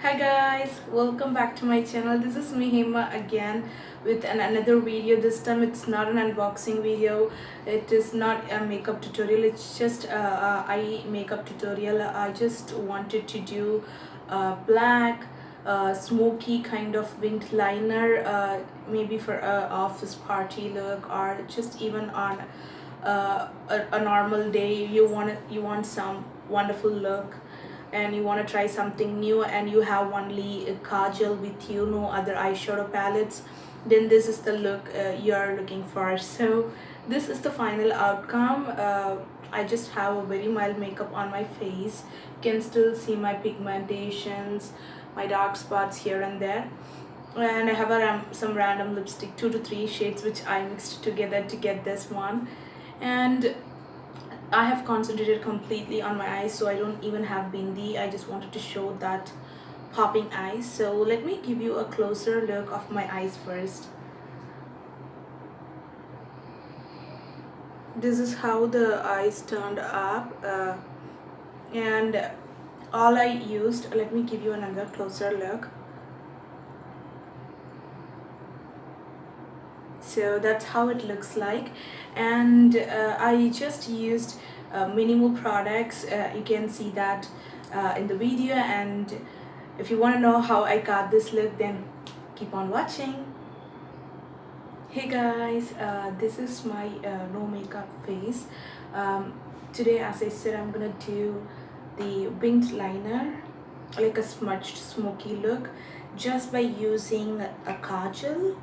Hi guys, welcome back to my channel. This is me Hema again with another video. This time it's not an unboxing video. It is not a makeup tutorial. It's just eye makeup tutorial. I just wanted to do black smoky kind of winged liner, maybe for a office party look, or just even on a normal day. You want some wonderful look and you want to try something new and you have only a kajal with you, no other eyeshadow palettes, then this is the look you are looking for. So this is the final outcome. I just have a very mild makeup on my face. You can still see my pigmentations, my dark spots here and there, and I have some random lipstick, 2 to 3 shades, which I mixed together to get this one. And I have concentrated completely on my eyes, so I don't even have bindi. I just wanted to show that popping eyes. So let me give you a closer look of my eyes first. This is how the eyes turned up, and all I used, let me give you another closer look. So that's how it looks like. And I just used minimal products. You can see that in the video, and if you want to know how I got this look, then keep on watching. Hey guys, this is my no makeup face. Today, as I said, I'm gonna do the winged liner, like a smudged smoky look, just by using a kajal,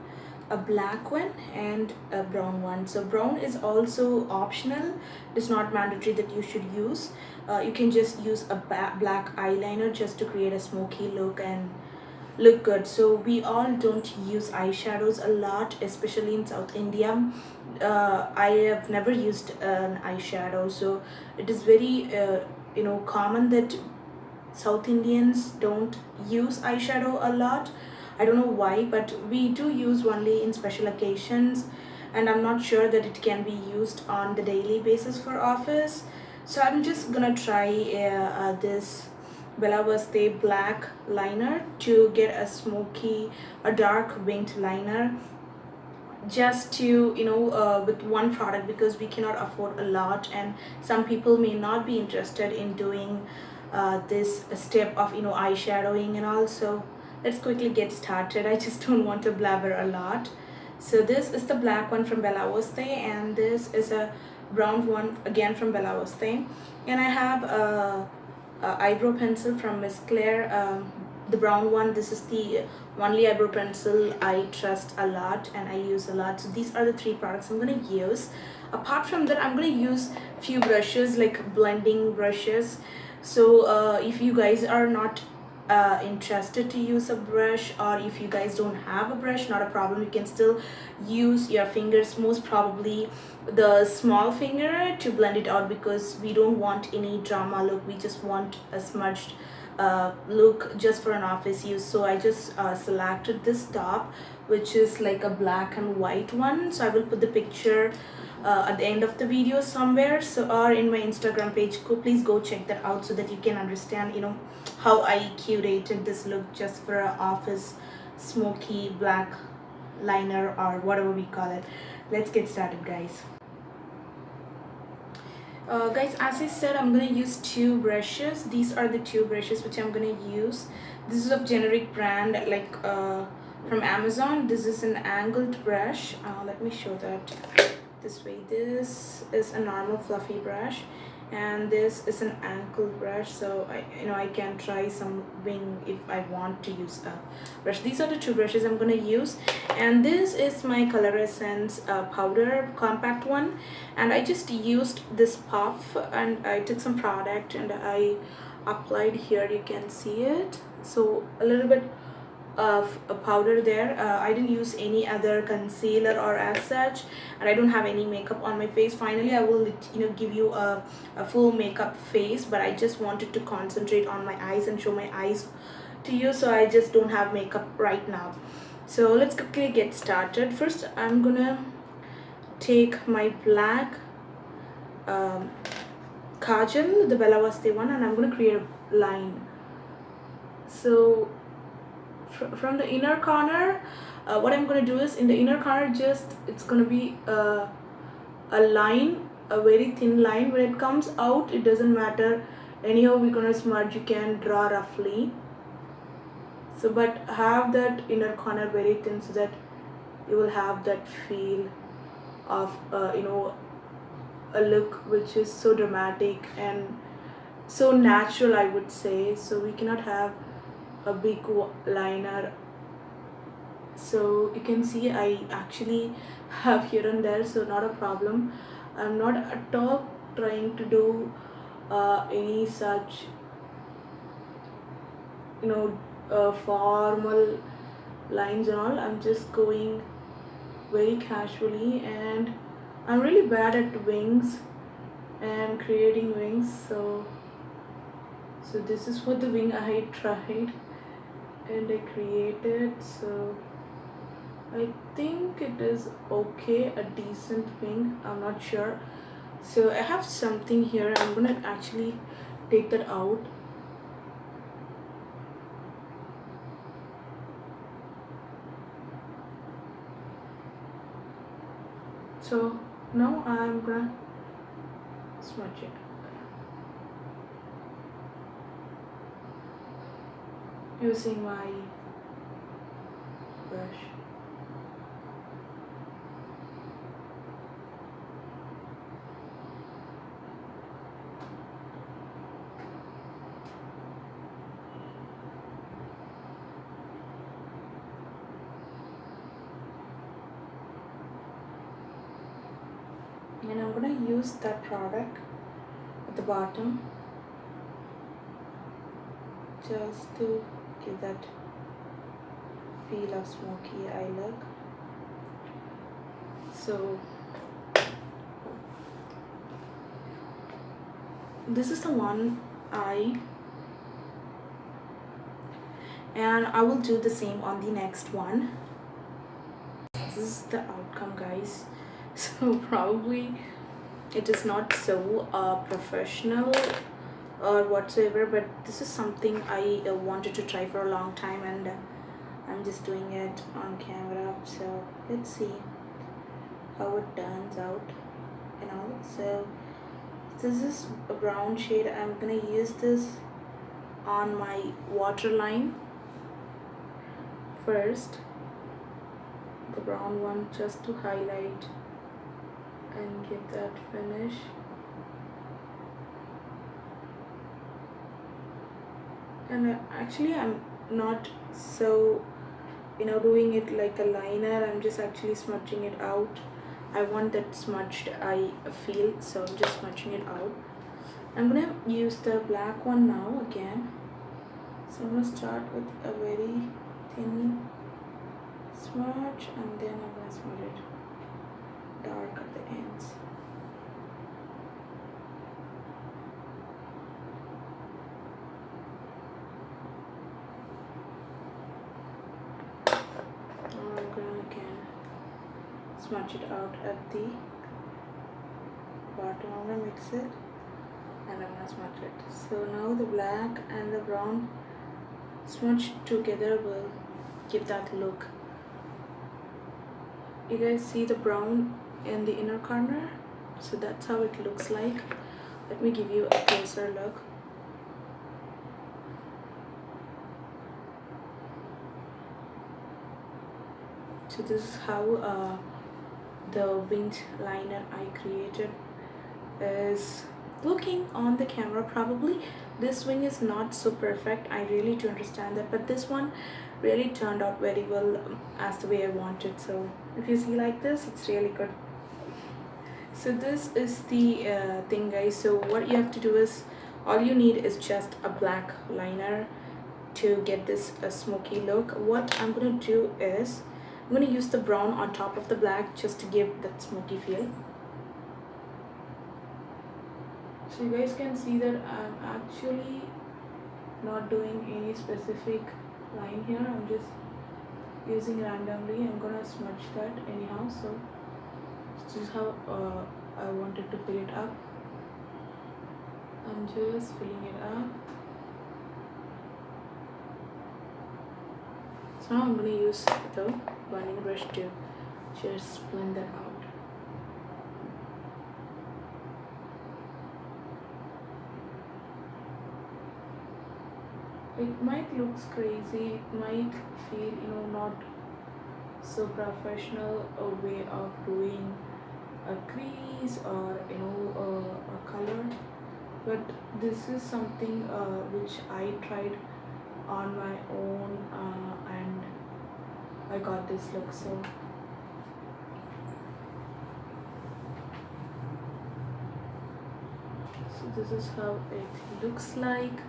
a black one and a brown one. So brown is also optional. It's not mandatory that you should use. You can just use a black eyeliner just to create a smoky look and look good. So we all don't use eyeshadows a lot, especially in South India. I have never used an eyeshadow, so it is very common that South Indians don't use eyeshadow a lot. I don't know why, but we do use only in special occasions, and I'm not sure that it can be used on the daily basis for office. So I'm just gonna try this Bella Veste black liner to get a smoky, a dark winged liner, just to with one product, because we cannot afford a lot and some people may not be interested in doing this step of eyeshadowing and all. So let's quickly get started. I just don't want to blabber a lot. So this is the black one from Bella Veste, and this is a brown one again from Bella Veste, and I have a eyebrow pencil from Miss Claire, the brown one. This is the only eyebrow pencil I trust a lot and I use a lot. So these are the three products I'm going to use. Apart from that, I'm going to use few brushes, like blending brushes. So if you guys are not interested to use a brush, or if you guys don't have a brush, not a problem, you can still use your fingers, most probably the small finger, to blend it out, because we don't want any drama look. We just want a smudged look just for an office use. So I just selected this top, which is like a black and white one. So I will put the picture at the end of the video somewhere, so, or in my Instagram page. Please go check that out so that you can understand how I curated this look just for an office smoky black liner, or whatever we call it. Let's get started, guys. Guys, as I said, I'm gonna use two brushes. These are the two brushes which I'm gonna use. This is of generic brand, like from Amazon. This is an angled brush. Let me show that this way. This is a normal fluffy brush, and this is an angled brush. So I can try some wing if I want to use a brush. These are the two brushes I'm gonna use, and this is my Color Essence powder compact one, and I just used this puff and I took some product and I applied here. You can see it. So a little bit of a powder there. I didn't use any other concealer or as such, and I don't have any makeup on my face. Finally I will give you a full makeup face, but I just wanted to concentrate on my eyes and show my eyes to you, so I just don't have makeup right now. So let's quickly get started. First I'm gonna take my black kajal, the Bella Veste one, and I'm gonna create a line. So from the inner corner, what I'm gonna do is, in the inner corner, just it's gonna be a line, a very thin line. When it comes out, it doesn't matter, anyhow we're gonna smudge, you can draw roughly. So but have that inner corner very thin so that you will have that feel of a look which is so dramatic and so natural, I would say. So we cannot have a big liner. So you can see I actually have here and there, so not a problem. I'm not at all trying to do any such formal lines and all. I'm just going very casually, and I'm really bad at wings and creating wings. So this is what the wing I tried and I created. So I think it is okay, a decent wing, I'm not sure. So I have something here, I'm gonna actually take that out. So now I'm gonna smudge it using my brush. And I'm gonna use that product at the bottom just to give that feel of smoky eye look. So this is the one eye, and I will do the same on the next one. This is the outcome, guys. So probably it is not so professional or whatsoever, but this is something I wanted to try for a long time, and I'm just doing it on camera. So let's see how it turns out and all. So this is a brown shade. I'm gonna use this on my waterline first, the brown one, just to highlight and give that finish. And actually I'm not so doing it like a liner, I'm just actually smudging it out. I want that smudged eye feel, so I'm just smudging it out. I'm gonna use the black one now again. So I'm gonna start with a very thin smudge, and then I'm gonna smudge it dark at the ends. I'm gonna again smudge it out at the bottom. I'm gonna mix it and I'm gonna smudge it. So now the black and the brown smudged together will give that look. You guys see the brown in the inner corner? So that's how it looks like. Let me give you a closer look. So this is how the winged liner I created is looking on the camera. Probably this wing is not so perfect, I really do understand that, but this one really turned out very well as the way I wanted. So if you see like this, it's really good. So this is the thing, guys. So what you have to do is, all you need is just a black liner to get this smoky look. What I'm gonna do is, I'm gonna use the brown on top of the black just to give that smoky feel. So you guys can see that I'm actually not doing any specific line here, I'm just using randomly. I'm gonna smudge that anyhow. So this is how I wanted to fill it up. I'm just filling it up. Now I'm gonna use the blending brush to just blend that out. It might look crazy, it might feel, not so professional a way of doing a crease or a color, but this is something which I tried on my own, and I got this look. So this is how it looks like,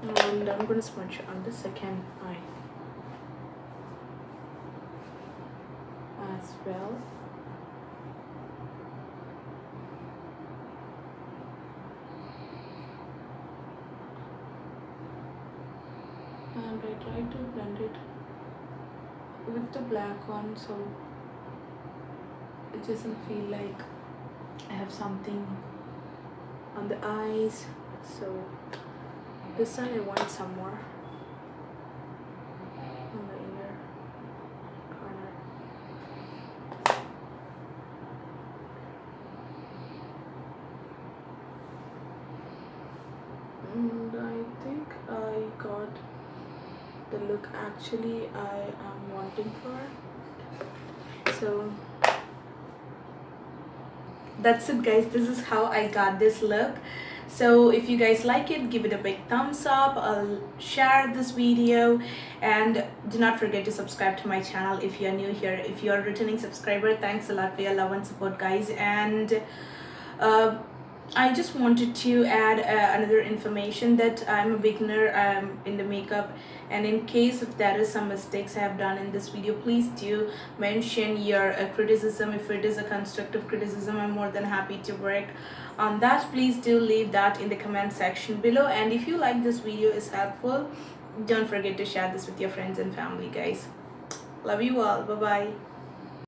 and I'm gonna smudge on the second eye as well. And I try to blend it with the black one, so it doesn't feel like I have something on the eyes. So this side I want some more on the inner corner. And I think I got the look actually I am wanting for. So that's it, guys. This is how I got this look. So if you guys like it, give it a big thumbs up. I'll share this video, and do not forget to subscribe to my channel if you're new here. If you're a returning subscriber, thanks a lot for your love and support, guys. And I just wanted to add another information that I'm a beginner in the makeup, and in case if there is some mistakes I have done in this video, please do mention your criticism. If it is a constructive criticism, I'm more than happy to work on that. Please do leave that in the comment section below, and if you like this video is helpful, don't forget to share this with your friends and family, guys. Love you all. Bye bye.